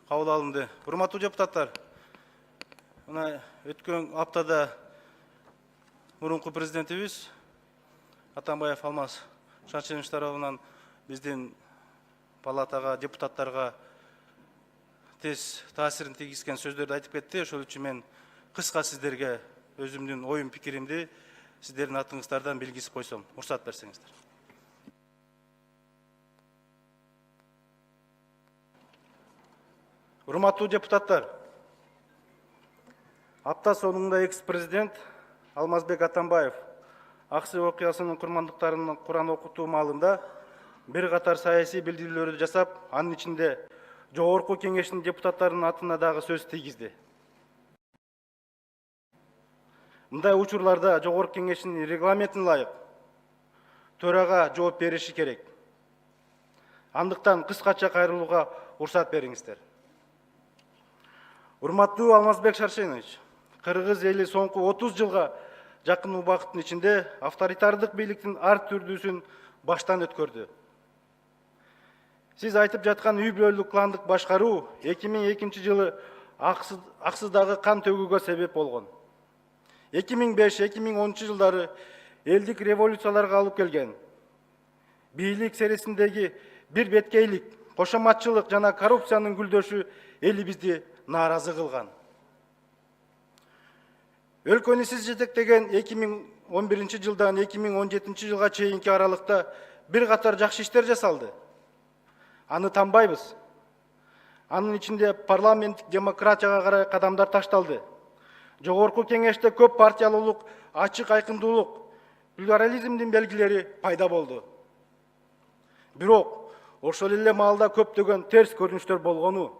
кабыл алынды. Урматтуу депутаттар, мына өткөн аптада мурунку президентибиз Атамбаев Алмаз Шаршенович тарабынан биздин палатага, депутаттарга тез таасирин тийгизген сөздөрдү айтып кетти. Ошол үчүн мен кыска сиздерге өзүмдүн оюм пикиримди сиздердин атыңыздардан билгизип койсом, уруксат берсеңиздер. Урматтуу депутаттар, апта сонунда экс-президент Алмазбек Атамбаев Аксы окуясынын курмандыктарынын Куран окутуу маалында бир катар саясий билдирүүлөрдү жасап, анын ичинде Жогорку Кеңештин депутаттарынын атына дагы сөз тийгизди. Мындай учурларда Жогорку Кеңештин регламентине ылайык төрага жооп бериши керек. Андыктан кыскача кайрылууга уруксат бериңиздер. Урматтуу Алмазбек Шаршенович, Кыргыз эли соңку 30 жылга жакын убакыттын ичинде авторитардык бийликтин ар түрдүүсүн баштан өткөрдү. Сиз айтып жаткан үй бүлөлүк кландык башкаруу 2002 жылы Аксыдагы кан төгүүгө себеп болгон. 2005-2010 жылдары элдик революцияларга алып келген. Бийлик серисиндеги бир беткейлик, кошоматчылык жана коррупциянын гүлдөшү элибизди нааразы кылган. Өлкөнү сиз жетектеген 2011 жылдан 2017 жылга чейинки аралыкта бир катар жакшы иштер жасалды. Аны танбайбыз. Анын ичинде парламенттик демократияга карай кадамдар ташталды. Жогорку Кеңеште көп партиялуулук, ачык айкындуулук, плюрализмдин белгилери пайда болду. Бирок, ошол эле маалда көптөгөн терс көрүнүштөр болгону,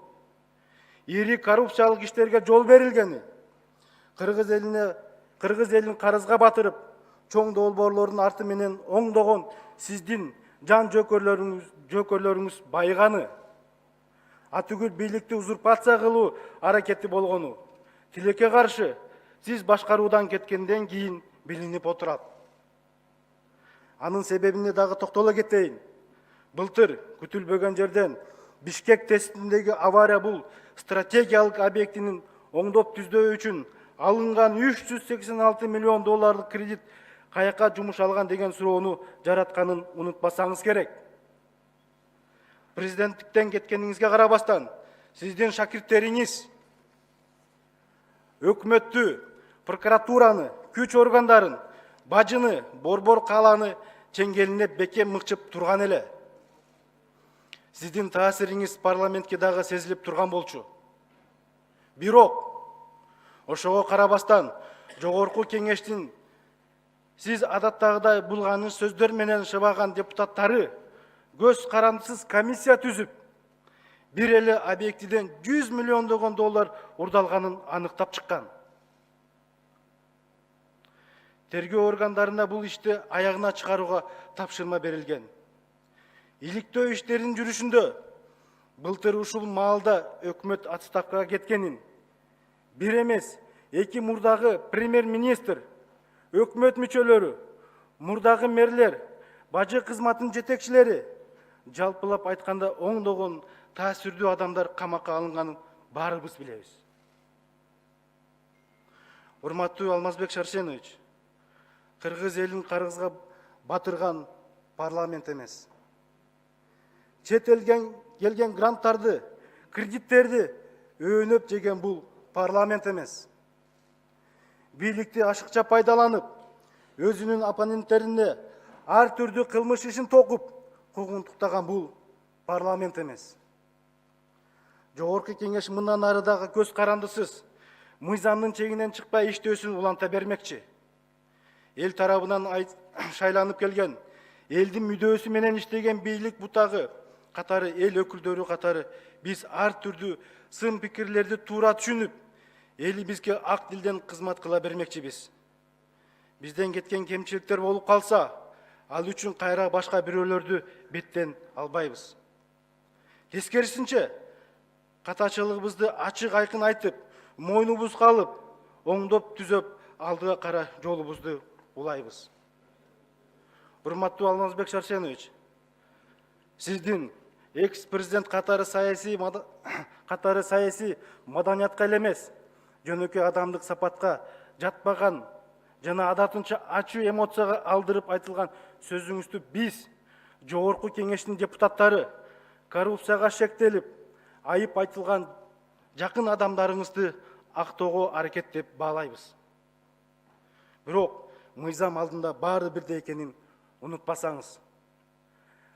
ири коррупциялык иштерге жол берилгени, Кыргыз элин карызга батырып, чоң долбоорлордун арты менен оңдогон сиздин жан жөкөлөрүңүз байыганы, атүгүл бийликти узурпация кылуу аракети болгону, тилекке каршы сиз башкаруудан кеткенден кийин билинип отурат. Анын себебине дагы токтоло кетейин. Былтыр күтүлбөгөн жерден Бишкек тестиндеги авария бул стратегиялык объектинин оңдоп түзөө үчүн алынган 386 миллион доллардык кредит каяка жумшалган деген суроону жаратканын унутпасаңыз керек. Президенттиктен кеткениңизге карабастан, сиздин шакирттериңиз өкмөттү, прокуратураны, күч органдарын, бажыны, борбор каланы чеңгелине бекем мыкчып турган эле. Сиздин таасириңиз парламентке дагы сезилип турган болчу. Бирок, ошого карабастан, Жогорку Кеңештин сиз адаттагыдай булганыш сөздөр менен шыбаган депутаттары көз карандысыз комиссия түзүп, бир эле объектиден 100 миллиондогон доллар урдалганын аныктап чыккан. Тергөө органдарына бул ишти аягына чыгарууга тапшырма берилген. Иликтөө иштеринин жүрүшүндө былтыр ушул маалда өкмөт отставкага кеткенин, бир эмес, эки мурдагы премьер-министр, өкмөт мүчөлөрү, мурдагы мэрлер, бажы кызматынын жетекчилери, жалпылап айтканда оңдогон таасирдүү адамдар камакка алынганын баарыбыз билебиз. Урматтуу Алмазбек Шаршенович, Кыргыз элин карызга батырган парламент эмес. Чет элден келген гранттарды, кредиттерди өөнөп жеген бул парламент эмес. Бийликти ашыкча пайдаланып, өзүнүн оппоненттерине ар түрдүү кылмыш ишин токуп, куугунтуктаган бул парламент эмес. Жогорку Кеңеш мындан ары дагы көз карандысыз, мыйзамдын чегинен чыкпай иштөөсүн уланта бермекчи. Эл тарабынан шайланып келген, элдин мүдөөсү менен иштеген бийлик бутагы катары, эл өкүлдөрү катары биз ар түрдүү сын пикирлерди туура түшүнүп, элибизге ак дилден кызмат кыла бермекчибиз. Бизден кеткен кемчиликтер болуп калса, ал үчүн кайра башка бирөөлөрдү беттен албайбыз. Тескерисинче, катачылыгыбызды ачык айкын айтып, мойнубузга алып, оңдоп түзөп, алдыга кара жолубузду улайбыз. Урматтуу Алмазбек Шаршенович, сиздин экс-президент катары катары саясий маданиятка эле эмес, жөнөкөй адамдык сапатка жатпаган жана адатынча ачуу эмоцияга алдырып айтылган сөзүңүздү биз, Жогорку Кеңештин депутаттары, коррупцияга шектелип, айып айтылган жакын адамдарыңызды актоого аракет деп баалайбыз. Бирок мыйзам алдында баары бирдей экенин унутпасаңыз.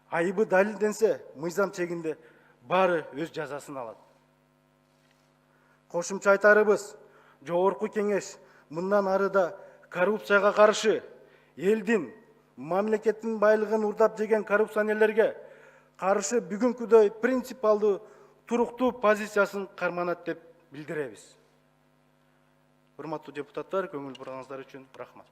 Айыбы далилденсе, мыйзам чегинде баары өз жазасын алат. Кошумча айтарыбыз, Жогорку Кеңеш мындан ары да коррупцияга каршы, элдин, мамлекеттин байлыгын урдап жеген коррупционерлерге каршы бүгүнкүдөй принципиалдуу, туруктуу позициясын карманат деп билдиребиз. Урматтуу депутаттар, көңүл бурганыңыздар үчүн рахмат.